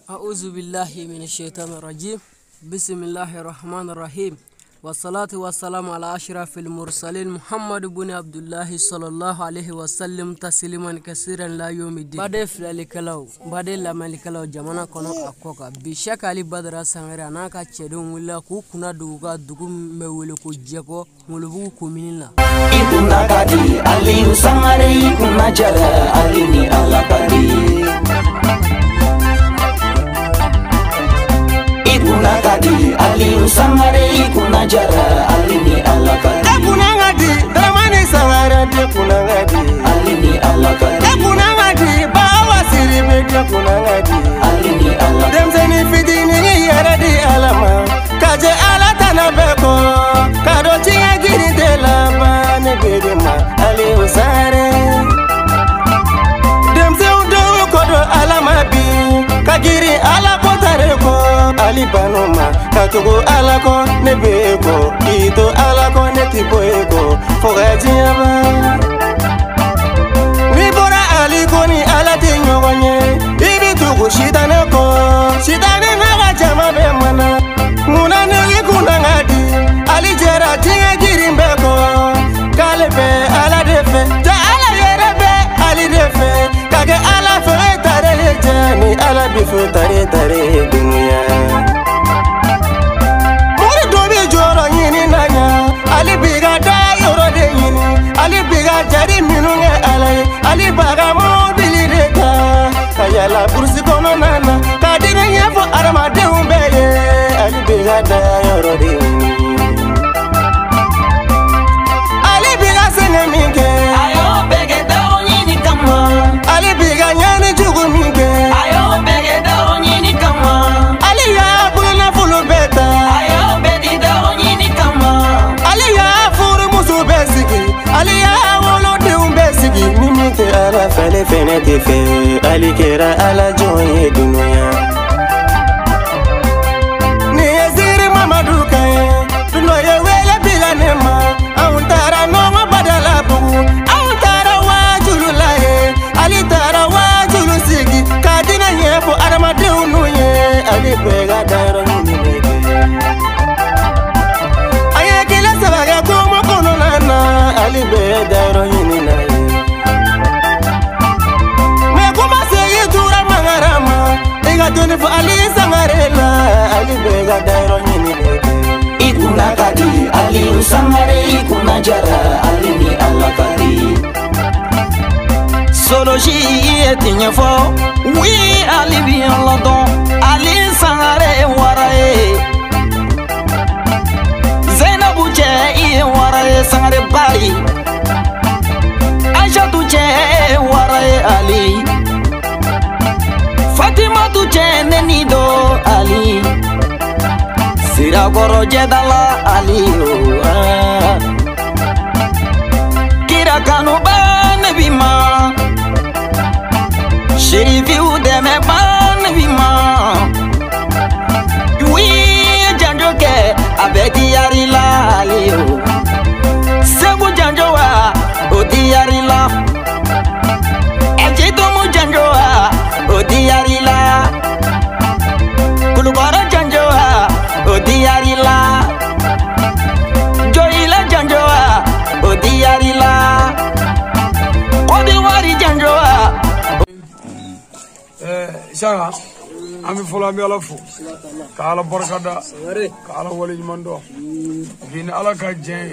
أعوذ بالله من الشيطان الرجيم. بسم الله الرحمن الرحيم، والصلاة والسلام على أشرف المرسلين محمد بن عبد الله صلى الله عليه وسلم تسليما كثيرا لا يوم الدين. بعد فلالكلاو بعد لمالكلاو جمانا كنا أكوكا بشك علي بدر سانغرا ناكا تشدون ولا كوكنا دوغا دوغم مولكو جاكو مولبو كومينلا ikuna kadi ali usamare ikuna jara ali ni Allah kadi ikuna kadi ali usamare ikuna jara ali ni Allah kadi ikuna ngadi dramane sangara ikuna ngadi ali ni Allah kadi ikuna ngadi bawa siribe ikuna ngadi ali ni Allah demzeni fidini yara di alama kaje ala tanabeko kado tinga giri de laba ne bedema ali usare demze udo kodo alama bi kagiri ala kotare ko ali banoma katugo ala ko ne beko ito ala ko ne tipo eko fogajiaba ni bora ali ko ni ala tinyo wanye ibi tugo shitane ko shitane na jama be mana muna ne ikuna ngadi ali jera tinga girimbe ko kalebe ala defe ta ala yerebe ali defe kage ala fe tare jani ala bifu tare dunya muri dobi joro yini nanya ali biga da yoro de yini ali biga jari minunge alai ali baga mo bilide ka kayala kursi kono nana kadine yefo arama de umbeye ali biga da yoro de yini ali biga sene minge ayo bege dawo nyini kama ali biga nyane jugu minge ayo bege dawo nyini kama ali ya bulna fulu beta ayo bedi dawo nyini kama ali ya furu musu besigi ali ya wolo de umbesigi nimite ala fele fene te fe ali kera ala joye dunya ni eziri mamadu kaye duno ye wele bilanema auntara no badala bugu auntara wajulu laye ali tara wajulu sigi kadina nyefo arama de unuye ali bega daro ni ayekele sabaga komo kono nana ali bega daro ni naye me kuma segi tura mangarama ega doni fo ali sangarela ali bega daro ni ikuna kadi ali usamare ikuna jara ali ni Allah kadi solo ji etinya fo wi ali bi Allah don ali sangare warae Zainabu che warae sangare bari Aisha tu che warae ali Fatima tu che nenido ali Sira goro jedala ali Kira kanu ba nabi ma Sherifi udeme ba nabi ma Wi janjo ke abedi yari la ali Segu janjo wa odi yari la Ejito mu janjo wa odi yari la Kulubara janjo wa odi yari la Joila janjo wa odi yari la Odi wari janjo wa Shanga ami fula mi ala fu ka ala barkada ka ala wali mando bin ala ka jen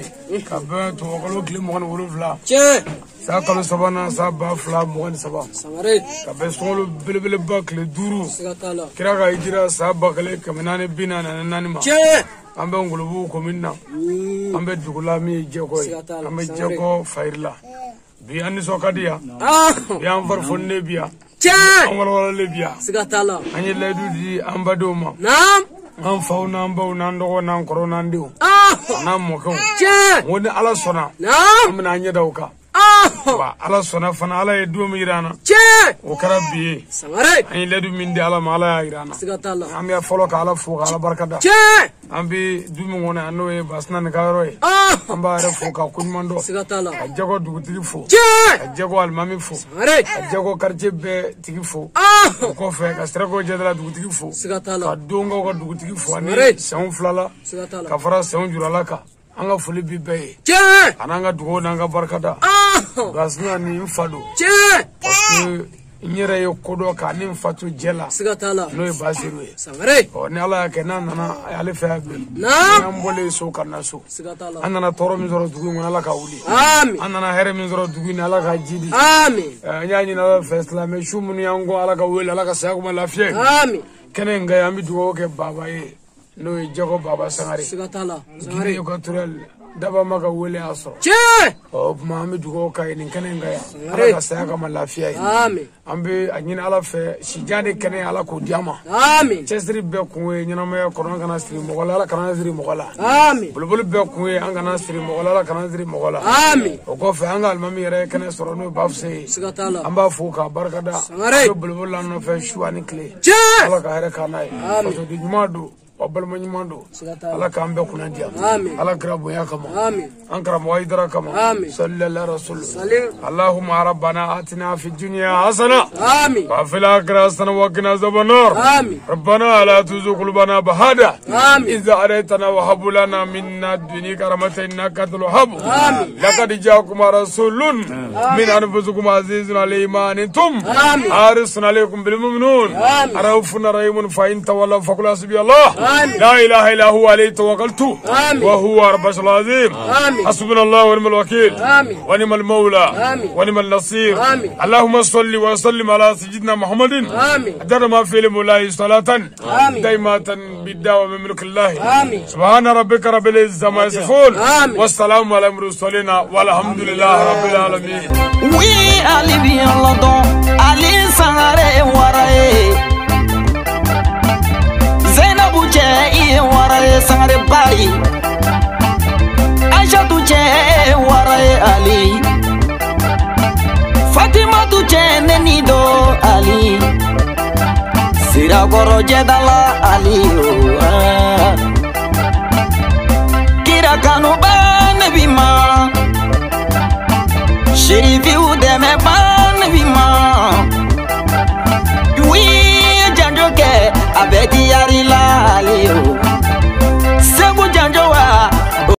ka ba to ko kile mo wolo fla che sa kalo sabana sa ba fla mo saba sangare ka be solo belebele ba kile duru sigatala kira ka hijira sa ba kale kaminane bina na nani ma che ambe ngulubu ko minna ambe dugula mi jego ambe jego fairla bi anni so kadiya bi am far fonne biya che wala libya sigatala anyi ledu di ambado ma nam an fauna an bauna an dogo nan corona ndiw nan mo kan che woni ala sona nam amna anya dauka ba ala sona fana ala e do mi irana che o karabi sangare anyi ledu min di ala ma ala irana sigatala am ya folo ka ala fu ala barkada che ambi dumi ngona anoe basna ne karo e amba re fu ka kunmando sigatala jago dugutigi fu che jago almami fu sangare jago quartier be tigi fu ko fe ka sira ko jadala dugutigi fo sigatala ka dongo ka dugutigi fo ani sen fulala sigatala ka fara sen jurala ka an ka foli bi bɛɛ ye tiɲɛ an ka dugawu n'an ka barikada gasina ni n fa don tiɲɛ parce que n yɛrɛ ye ko dɔ ka ni n fa to jɛ la sigatala n'o ye Basiru ye sangare ni ala y'a kɛ n'a nana ale fɛ yan bi naam n'an bɔlen so ka na so sigatala an nana tɔɔrɔ min sɔrɔ dugu in kɔnɔ ala ka wuli amin an nana hɛrɛ min sɔrɔ dugu in na ala ka ji di amin n y'a ɲini ala fɛ silamɛ su minnu y'an kɔ ala ka wele ala ka saya kuma lafiya amin kɛnɛ in ka ye an bɛ dugawu kɛ baba ye n'o ye Jago Baba Sangare sigatala Guinée équatoriale daba ma ka wele y'a sɔrɔ tiɲɛ o tuma an bɛ dugawu k'a ye nin kɛnɛ in ka yan ala ka saya kama lafiya ye amin an bɛ a ɲini ala fɛ sijan de kɛnɛ ala k'o di an ma amin cɛsiri bɛɛ kun ye ɲɛnamaya kɔnɔ an kana siri mɔgɔ la ala kana siri mɔgɔ la amin boliboli bɛɛ kun ye an kana siri mɔgɔ la ala kana siri mɔgɔ la amin o kɔfɛ an ka alimami yɛrɛ ye kɛnɛ sɔrɔ n'o ye Bafuse ye sigatala an b'a fo k'a barikada Sangare an bɛ boliboli la nɔfɛ su ani tile tiɲɛ ala ka hɛrɛ k'an n'a ye fasodi ɲuman don wa balima ɲuman don sigatala ala k'an bɛɛ kunna diya amin ala kira bonya kama amin an karamɔgɔ Hayidara kama Amin. sallallahu rasul salim allahumma rabbana atina fi dunya hasana amin wa fil akhirati hasana wa qina azaban nar amin ربنا لا تزغ قلوبنا بعد آمين. إذ هديتنا وهب لنا من لدنك رحمة إنك أنت الوهاب آمين. لقد جاءكم رسول من أنفسكم عزيز عليه ما أنتم آمين. حريص عليكم بالمؤمنين آمين. رؤوف رحيم فإن تولوا فقل حسبي الله آمين. لا إله إلا هو عليه توكلت آمين. وهو رب العرش العظيم آمين. حسبنا الله ونعم الوكيل آمين. ونعم المولى آمين. ونعم النصير آمين. اللهم صل وسلم على سيدنا محمد آمين. أدر ما في المولى صلاة آمين. دائمة بالدعوة من ملك الله آمين. سبحان ربك رب العزة ما يصفون آمين. والسلام على المرسلين والحمد لله رب العالمين. Oui, Ali bien longtemps, Ali Sangare Warae. Zainabou Che Warae Sangare Bari. Aisha Che Warae Ali. Fatima Che Nenido Ali. Sira Goro Jedala Ali.